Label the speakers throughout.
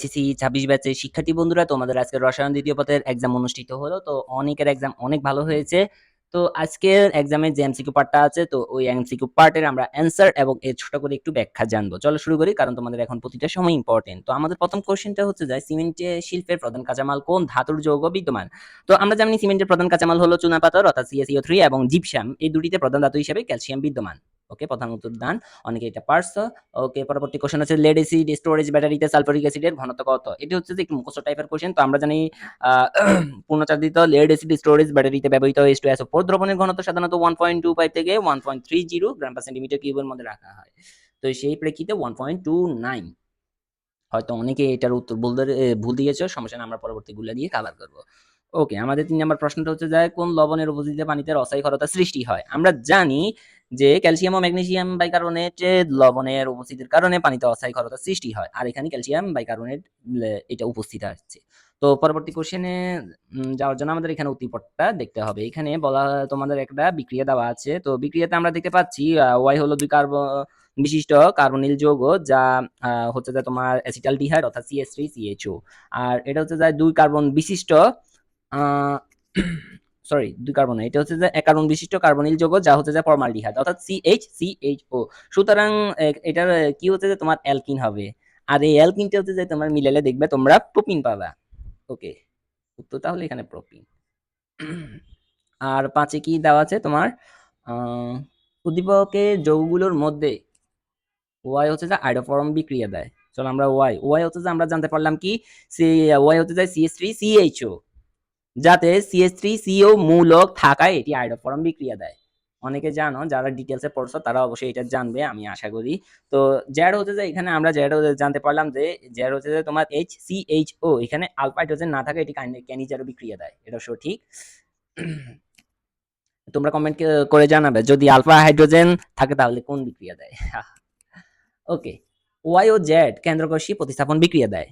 Speaker 1: SSC ২৬ ব্যাচের শিক্ষার্থী বন্ধুরা, তোমাদের আজকে রসায়ন দ্বিতীয় পত্রের এক্সাম অনুষ্ঠিত হলো। তো অনেকের এক্সাম অনেক ভালো হয়েছে। তো আজকের এক্সামের যে এমসিকিউ পার্টটা আছে, তো ওই এমসিকিউ পার্টের আমরা অ্যান্সার এবং এর ছোট করে একটু ব্যাখ্যা জানবো। চলো শুরু করি, কারণ তোমাদের এখন প্রতিটা সময় ইম্পর্টেন্ট। তো আমাদের প্রথম কোশ্চেনটা হচ্ছে যে সিমেন্ট শিল্পের প্রধান কাঁচামাল কোন ধাতুর যৌগ বিদ্যমান? তো আমরা জানি সিমেন্টের প্রধান কাঁচামাল হলো চুনাপাথর অর্থাৎ CaCO3 এবং জিপসাম, এই দুটিতে প্রধান ধাতু হিসেবে ক্যালসিয়াম বিদ্যমান। ওকে, প্রধান উত্তর দান। অনেকে এটা পারছো। ওকে, পরবর্তী কোশ্চেন হচ্ছে লেড এসিড স্টোরেজ ব্যাটারিতে সালফারিক অ্যাসিডের ঘনত্ব কত? এটি হচ্ছে যে একটু মুখস্থ টাইপের কোশ্চেন। তো আমরা জানি পূর্ণচালিত লেড এসিড স্টোরেজ ব্যাটারিতে ব্যবহৃত H2SO4 দ্রবণের ঘনত্ব সাধারণত 1.25 থেকে 1.30 গ্রাম পার সেন্টিমিটার কিউবের মধ্যে রাখা হয়। তো সেই প্রেক্ষিতে 1.29। হয়তো অনেকে এটার উত্তর ভুল দিয়েছো, সমস্যা না, আমরা পরবর্তীগুলো দিয়ে কাভার করব। ওকে, আমাদের ৩ নম্বর প্রশ্নটা হচ্ছে যে কোন লবণের উপস্থিতিতে পানিতে রসায়ন ক্ষারতা সৃষ্টি হয়? আমরা জানি যে ক্যালসিয়াম ও ম্যাগনেসিয়াম বাইকার্বনেট লবণের উপস্থিতির কারণে পানিতে অস্থায়ী ক্ষারতা সৃষ্টি হয়, আর এখানে ক্যালসিয়াম বাইকার্বনেট এটা উপস্থিত আছে। তো পরবর্তী কোশ্চেনে যাওয়ার জন্য আমাদের এখানে উদ্দীপকটা দেখতে হবে। এখানে বলা তোমাদের একটা বিক্রিয়া দেওয়া আছে। তো বিক্রিয়াতে আমরা দেখতে পাচ্ছি ওয়াই হলো 2 কার্বন বিশিষ্ট কার্বনিল যৌগ, যা হচ্ছে যে তোমার অ্যাসিটালডিহাইড অর্থাৎ CH3CHO। আর এটা হচ্ছে যে 2 কার্বন বিশিষ্ট সরি 2 কার্বন, এটা হচ্ছে যে 1 কার্বন বিশিষ্ট কার্বনিল যৌগ, যা হচ্ছে যে ফর্মালডিহাইড অর্থাৎ CH3CHO। সুতরাং এটার কি হচ্ছে যে তোমার অ্যালকিন হবে। আর এই অ্যালকিনটা হচ্ছে যে তোমার মিলালে দেখবে তোমরা প্রোপিন পাবা। ওকে, উত্তর তাহলে এখানে প্রোপিন। আর 5 কি দেওয়া আছে তোমার, উদ্দীপকের যৌগগুলোর মধ্যে ওয়াই হচ্ছে যে আইডোফর্ম বিক্রিয়া দেয়। চলো আমরা ওয়াই ওয়াই হচ্ছে যে আমরা জানতে পারলাম কি, সি ওয়াই হচ্ছে যে CH3CHO, যাতে CH3CO মূলক থাকায় এটি আইডোফর্ম বিক্রিয়া দেয়। অনেকে জানো, যারা ডিটেলসে পড়ছো তারা অবশ্যই এটা জানবে আমি আশা করি। তো জ্যাড হচ্ছে যে এখানে আমরা জ্যাড জানতে পারলাম যে জ্যাড হচ্ছে যে তোমার HCHO, এখানে আলফা হাইড্রোজেন না থাকে এটি ক্যানিজারও বিক্রিয়া দেয়, এটা সঠিক। তোমরা কমেন্ট করে জানাবে যদি আলফা হাইড্রোজেন থাকে তাহলে কোন বিক্রিয়া দেয়। ওকে, ওয়াই ও জেড কেন্দ্রকোষী প্রতিস্থাপন বিক্রিয়া দেয়।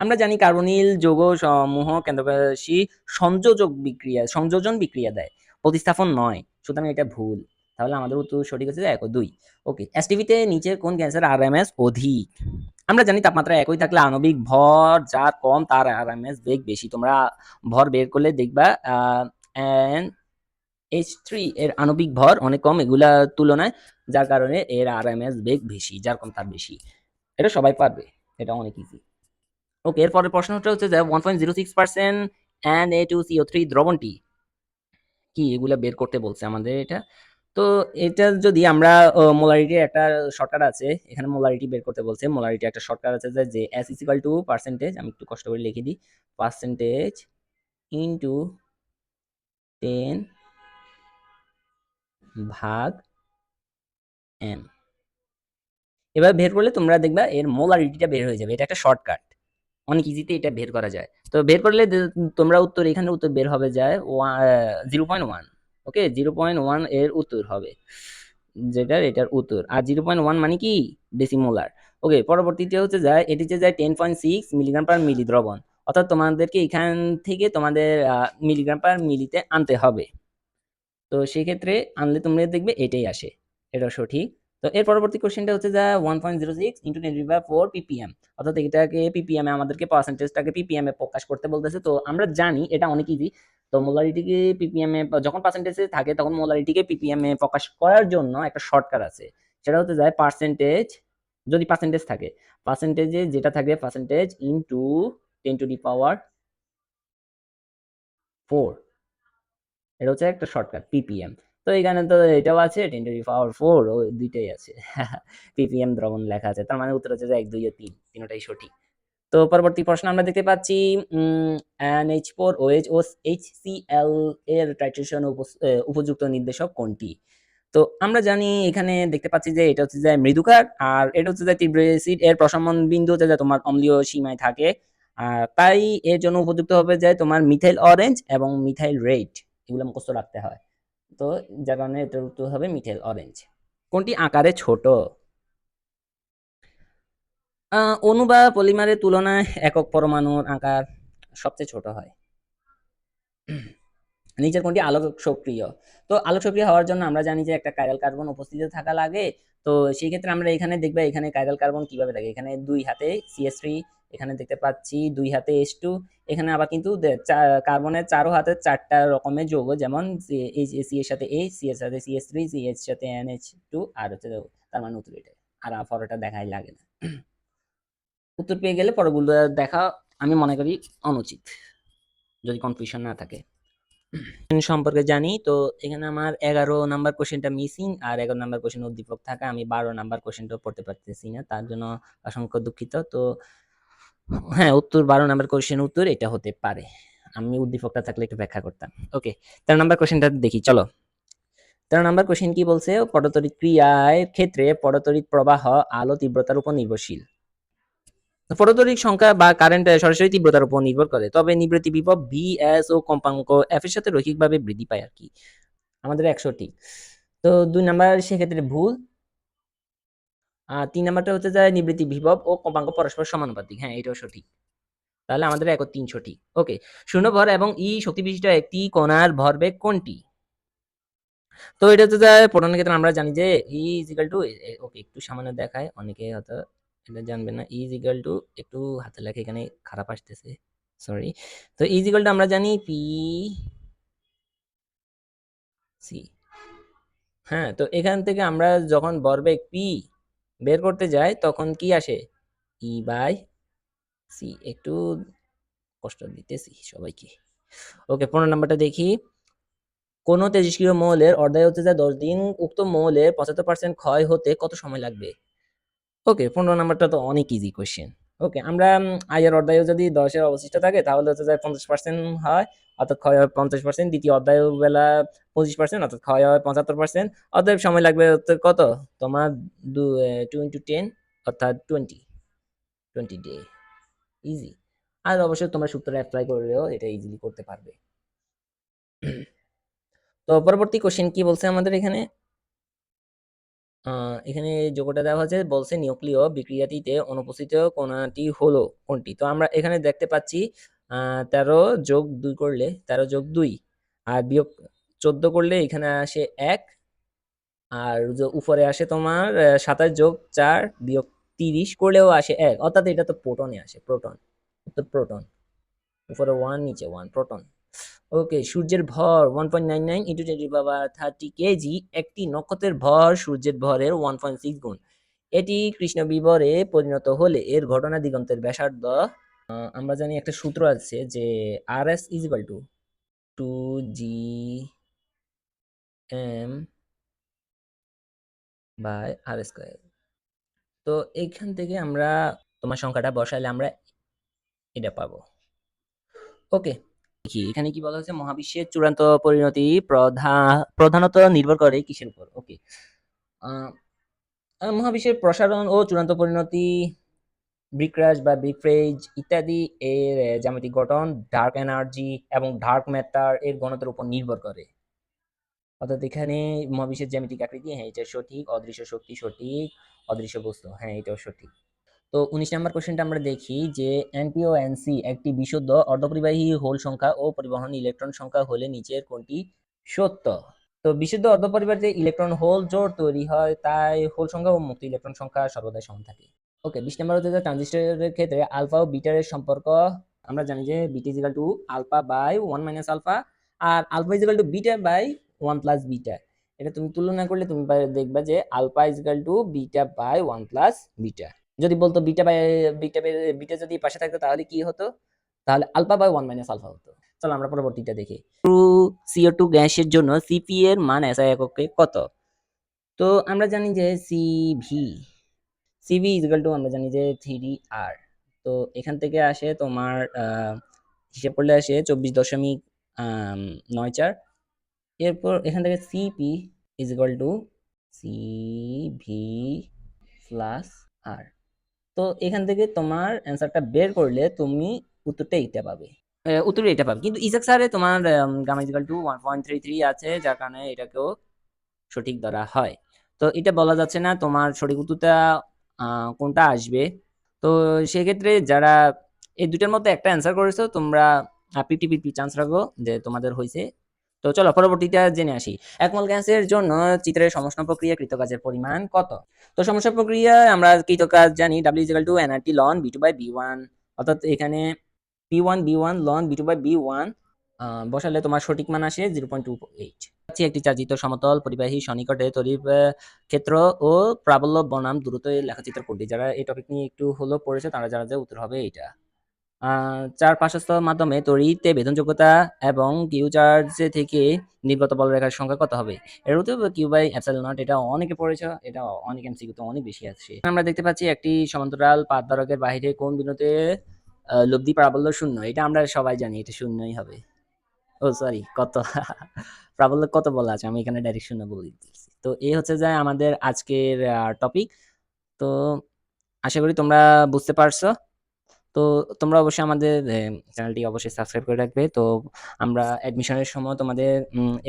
Speaker 1: আমরা জানি কার্বনিল যৌগ সমূহ কেন্দ্রকোষী সংযোজন বিক্রিয়া দেয়, প্রতিস্থাপন নয়। সুতরাং এটা ভুল। তাহলে আমাদের উত্তর সঠিক হচ্ছে 1 ও 2। ওকে, এসটিভিতে নিচের কোন গ্যাসের আরএমএস অধিক? আমরা জানি তাপমাত্রা একই থাকলে আণবিক ভর যার কম তার আরএমএস বেগ বেশি। তোমরা ভর বের করলে দেখবা H3 এর আণবিক ভর অনেক কম এগুলার তুলনায়, যার কারণে এর আরএমএস বেগ বেশি, যার কম তার বেশি। এটা সবাই পারবে, এটা অনেক ইজি। ওকে, এরপরের প্রশ্নটা হচ্ছে যে 1.06% Na2CO3 দ্রবণটি কি, এগুলা বের করতে বলছে আমাদের এটা। তো এটা যদি আমরা মোলারিটির একটা শর্টকাট আছে, এখানে মোলারিটি বের করতে বলছে। মোলারিটি একটা শর্টকাট আছে যে S is equal to percentage, আমি একটু কষ্ট করে লিখে দিই, পার্সেন্টেজ ইনটু 10 ভাগ m। এবার বের করলে তোমরা দেখবা এর মোলারিটিটা বের হয়ে যাবে। এটা একটা শর্টকাট, অনেক ইজিতে এটা বের করা যায়। তো বের করলে তোমরা উত্তর, এখানে উত্তর বের হবে যায় 0.1। ওকে, 0.1 এর উত্তর হবে, যেটার এটার উত্তর। আর 0.1 মানে কি, ডেসিমোলার। ওকে, পরবর্তীতে হচ্ছে যায় এটি হচ্ছে যায় 10.6 মিলিগ্রাম পার মিলি দ্রবণ, অর্থাৎ তোমাদেরকে এখান থেকে তোমাদের মিলিগ্রাম পার মিলিতে আনতে হবে। তো সেক্ষেত্রে আনলে তোমরা দেখবে এটাই আসে, এটা সঠিক। তো এর পরবর্তী কোশ্চেনটা হচ্ছে যে 1.06 ইন্টু 10⁴ ppm, অর্থাৎ এটাকে ppm এ আমাদেরকে পার্সেন্টেজটাকে ppm এ প্রকাশ করতে বলতেছে। তো আমরা জানি এটা অনেক ইজি। তো মোলারিটিকে ppm এ যখন পার্সেন্টেজে থাকে তখন মোলারিটিকে ppm এ প্রকাশ করার জন্য একটা শর্টকাট আছে, সেটা হচ্ছে যায় পার্সেন্টেজ, যদি পার্সেন্টেজ থাকে, পার্সেন্টেজে যেটা থাকে পার্সেন্টেজ ইনটু 10⁴, এটা হচ্ছে একটা শর্টকাট ppm। তো এখানে তো এটাও আছে 10⁴, ও দুইটাই আছে। ppm দ্রবণ লেখা আছে, তার মানে উত্তর হচ্ছে যে 1, 2 ও 3, তিনটাই সঠিক। তো পরবর্তী প্রশ্ন আমরা দেখতে পাচ্ছি NH4OH ও HCl এর টাইট্রেশন উপযুক্ত নির্দেশক কোনটি? তো আমরা জানি এখানে দেখতে পাচ্ছি যে এটা হচ্ছে যে মৃদুকার, আর এটা হচ্ছে যে তীব্র অ্যাসিড, এর প্রশমন বিন্দু হচ্ছে যে তোমার অম্লীয় সীমায় থাকে। আর তাই এর জন্য উপযুক্ত হবে যে তোমার মিথাইল অরেঞ্জ এবং মিথাইল রেড, এগুলো মুখস্থ রাখতে হয়। তো যার কারণে এটার উত্তর হবে মিথাইল অরেঞ্জ। কোনটি আকারে ছোট? অণু বা পলিমারের তুলনায় একক পরমাণুর আকার সবচেয়ে ছোট হয়। নিচের কোনটি আলোক সক্রিয়? তো আলোক সক্রিয় হওয়ার জন্য আমরা জানি যে একটা কাইরাল কার্বন উপস্থিত থাকা লাগে। তো সেই ক্ষেত্রে আমরা এখানে দেখবে এখানে কাইরাল কার্বন কিভাবে থাকে, এখানে দুই হাতে CH3 এখানে দেখতে পাচ্ছি 2 হাতে H2, এখানে আবার কিন্তু কার্বনের 4 হাতে 4টা রকমের যৌগ, যেমন সি এর সাথে H, সি এর সাথে CH3, সি এর সাথে NH2, আর হচ্ছে তার মানে উত্তর এটা। আর পরেরটা দেখাই লাগে না। উত্তর পেয়ে গেলে পরগুলো দেখা আমি মনে করি অনুচিত, যদি কনফিউশন না থাকে। সম্পর্কে জানি তো এখানে আমার 11 নাম্বার কোশ্চেনটা মিসিং, আর 11 নাম্বার কোশ্চেন উদ্দীপক থাকা, আমি 12 নাম্বার কোশ্চেনটা পড়তে পারতেছি না, তার জন্য অসংখ্য দুঃখিত। তো হ্যাঁ, উত্তর 12 নাম্বার কোশ্চেন উত্তর এটা হতে পারে, আমি উদ্দীপকটা থাকলে একটু ব্যাখ্যা করতাম। ওকে, 13 নাম্বার কোশ্চেনটা দেখি চলো। 13 নাম্বার কোশ্চেন কি বলছে, পদতড়িৎ ক্রিয়ার ক্ষেত্রে পদতড়িৎ প্রবাহ আলো তীব্রতার উপর নির্ভরশীল। পদতড়িৎ সংখ্যা বা কারেন্ট সরাসরি তীব্রতার উপর নির্ভর করে, তবে নিবৃত্তি বিভব ভি এস ও কম্পাঙ্ক এফ এর সাথে রৈখিকভাবে বৃদ্ধি পায় আর কি। আমাদের 100 ঠিক। তো 2 নাম্বার সেক্ষেত্রে ভুল। 3 নাম্বারটা হচ্ছে যে নিবৃত্তি বিভব ও কম্পাঙ্ক পরস্পর সমানুপাতিক, হ্যাঁ এটাও সঠিক। তাহলে আমাদের 1 ও 3 সঠিক। ওকে, শূন্য ভর এবং ই শক্তি বিশিষ্ট একটি কণার ভরবেগ কোনটি? তো এটা হচ্ছে যে প্রোটনের ক্ষেত্রে আমরা জানি যে ই ইজ ইকুয়াল টু, ওকে একটু সামান্য দেখায়, অনেকে হয়তো এটা জানবে না। ই ইজ ইকুয়াল টু, একটু হাতে লেখা এখানে খারাপ আসতেছে, সরি। তো ই ইজ ইকুয়াল টু আমরা জানি পি সি। হ্যাঁ, তো এখান থেকে আমরা যখন ভরবেগ পি বের করতে যাই তখন কি আসে, ই বাই সি। একটু কষ্ট দিতেছি সবাইকে। ওকে, 15 নাম্বারটা দেখি। কোন তেজস্ক্রিয় মৌলের অর্ধায় হতে যায় 10 দিন, উক্ত মৌলের 75% ক্ষয় হতে কত সময় লাগবে? ওকে, 15 নাম্বারটা তো অনেক ইজি কোয়েশ্চেন। ওকে, আমরা আয়ের অর্ধায়ও যদি 10 এর অবশিষ্ট থাকে তাহলে হচ্ছে যায় 50% হয়, অর্থাৎ ক্ষয় হয় 50%। দ্বিতীয় অধ্যায় বেলা 25%, অর্থাৎ ক্ষয় হয় 75%। অতএব সময় লাগবে হচ্ছে কত তোমার 2 into 10, অর্থাৎ 20 ডে। ইজি। আর অবশ্যই তোমরা সূত্র অ্যাপ্লাই করলেও এটা ইজিলি করতে পারবে। তো পরবর্তী কোশ্চেন কি বলছে আমাদের এখানে, এখানে যোগ্যতা দেওয়া হয়েছে, বলছে নিউক্লিয় বিক্রিয়াটিতে অনুপস্থিত কণাটি হলো কোনটি? তো আমরা এখানে দেখতে পাচ্ছি 13 যোগ 2 করলে 13 যোগ 2 আর বিয়োগ 14 করলে এখানে আসে 1, আর উপরে আসে তোমার 27 যোগ 4 বিয়োগ 30 করলেও আসে 1, অর্থাৎ এটা তো প্রোটনে আসে, প্রোটন। তো প্রোটন, উপরে 1 নিচে 1, প্রোটন। ওকে, সূর্যের ভর 1.99 ইন্টু 10⁻30 কেজি, একটি নক্ষত্রের ভর সূর্যের ভরের 1.6 গুণ। এটি কৃষ্ণ বিবরে পরিণত হলে এর ঘটনা দিগন্তের ব্যাসার্ধ, আমরা জানি একটা সূত্র আছে যে R S is equal to 2 GM by R square. তো এইখান থেকে আমরা তোমার সংখ্যাটা বসাইলে আমরা এটা পাবো। ওকে, দেখি এখানে কি বলা হয়েছে, মহাবিশ্বের চূড়ান্ত পরিণতি প্রধানত নির্ভর করে কিসের উপর? ওকে, মহাবিশ্বের প্রসারণ ও চূড়ান্ত পরিণতি, বিক্রাশ বা বিফ্রেজ ইত্যাদি এর জ্যামিতিক গঠন, ডার্ক এনার্জি এবং ডার্ক ম্যাটার এর ঘনত্বের উপর নির্ভর করে। অর্থাৎ এখানে মহাবিশ্বের জ্যামিতিক আকৃতি, হ্যাঁ এটা সঠিক। অদৃশ্য শক্তি সঠিক, অদৃশ্য বস্তু, হ্যাঁ এটাও সঠিক। তো 19 নাম্বার কোশ্চেনটা আমরা দেখি যে এনপি ও এনসি একটি বিশুদ্ধ অর্ধপরিবাহী হোল সংখ্যা ও পরিবহন ইলেকট্রন সংখ্যা হলে নিচের কোনটি সত্য? তো বিশুদ্ধ অর্ধপরিবাহীতে ইলেকট্রন হোল জোড় তৈরি হয়, তাই হোল সংখ্যা ও মুক্ত ইলেকট্রন সংখ্যা সর্বদাই সমান থাকে। ওকে, 20 নাম্বার হচ্ছে যে ট্রানজিস্টরের ক্ষেত্রে আলফা ও বিটার সম্পর্ক, আমরা জানি যে beta is equal to alpha by 1 minus alpha, আর alpha is equal to beta by 1 plus beta. এটা তুমি তুলনা করলে তুমি দেখবা যে alpha is equal to beta by 1 plus beta. যদি বলতো বিটা বাই বিটা, বিটা যদি পাশে থাকতো তাহলে কি হতো? তাহলে আলফা বাই 1 মাইনাস আলফা হতো। চলো আমরা পরবর্তীটা দেখি। CO2 গ্যাসের জন্য সিপি এর মান এসআই এককে কত? তো আমরা জানি যে সিভি ইজ ইকুয়াল টু আমরা জানি যে 3R। তো এখান থেকে আসে তোমার হিসেব করলে আসে 24.94। এরপর এখান থেকে CP is equal to CV plus R. তো এখান থেকে তোমার অ্যান্সারটা বের করলে তুমি উত্তরটা এইটা পাবে, উত্তর এটা পাবে। কিন্তু ইসাক স্যারে তোমার গামা ইজ ইকুয়াল টু 1.33 আছে, যার কারণে এটাকেও সঠিক ধরা হয়। তো এটা বলা যাচ্ছে না তোমার সঠিক উত্তরটা কোনটা আসবে। তো সেক্ষেত্রে যারা এই দুটার মধ্যে একটা অ্যান্সার করেছো তোমরা 50-50 চান্স রাখো যে তোমাদের হয়েছে। তো চলো পরবর্তীটা জেনে আসি। একমল গ্যাসের জন্য চিত্রের সমষ্ণ প্রক্রিয়া কৃতকাজের পরিমাণ কত? তো সমষ্ণ প্রক্রিয়ায় আমরা কৃতকাজ জানি W = nRT ln V2/V1, অর্থাৎ এখানে P1 B1 ln B2/B1 বসালে তোমার সঠিক মান আসে 0.28। একটি চার্জিত সমতল পরিবাহী সন্নিকটে তড়িৎ ক্ষেত্র ও প্রাবল্য বনাম দ্রুত এই লেখচিত্র কোডটি। যারা এই টপিক নিয়ে একটু হলেও পড়েছে তারা জানা যায় উত্তর হবে এইটা। চার পার্শ্বস্থ মাধ্যমে তড়িৎ বেধনযোগ্যতা এবং কিউ চার্জ থেকে নির্গত বলরেখার সংখ্যা কত হবে? এর উত্তর কিউ বাই এপসাইলন নট। এটা অনেকে পড়েছে, এটা অনেক এমসিকিউ তে অনেক বেশি আছে। আমরা দেখতে পাচ্ছি একটি সমান্তরাল পাত ধারকের বাইরে কোন বিন্দুতে লব্ধি প্রাবল্য শূন্য। এটা আমরা সবাই জানি, এটা শূন্যই হবে। ও সরি, কত প্রাবল্য কত বলা আছে, আমি এখানে ডাইরেক্ট শূন্য বলে দিচ্ছি। তো এই হচ্ছে যে আমাদের আজকের টপিক। তো আশা করি তোমরা বুঝতে পারছো। তো তোমরা অবশ্যই আমাদের চ্যানেলটি অবশ্যই সাবস্ক্রাইব করে রাখবে। তো আমরা অ্যাডমিশনের সময় তোমাদের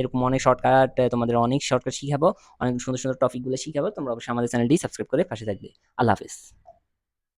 Speaker 1: এরকম অনেক শর্টকাট, তোমাদের অনেক শর্টকাট শিখাবো, অনেক সুন্দর সুন্দর টপিকগুলো শিখাবো। তোমরা অবশ্যই আমাদের চ্যানেলটি সাবস্ক্রাইব করে পাশে থাকবে। আল্লাহ হাফেজ।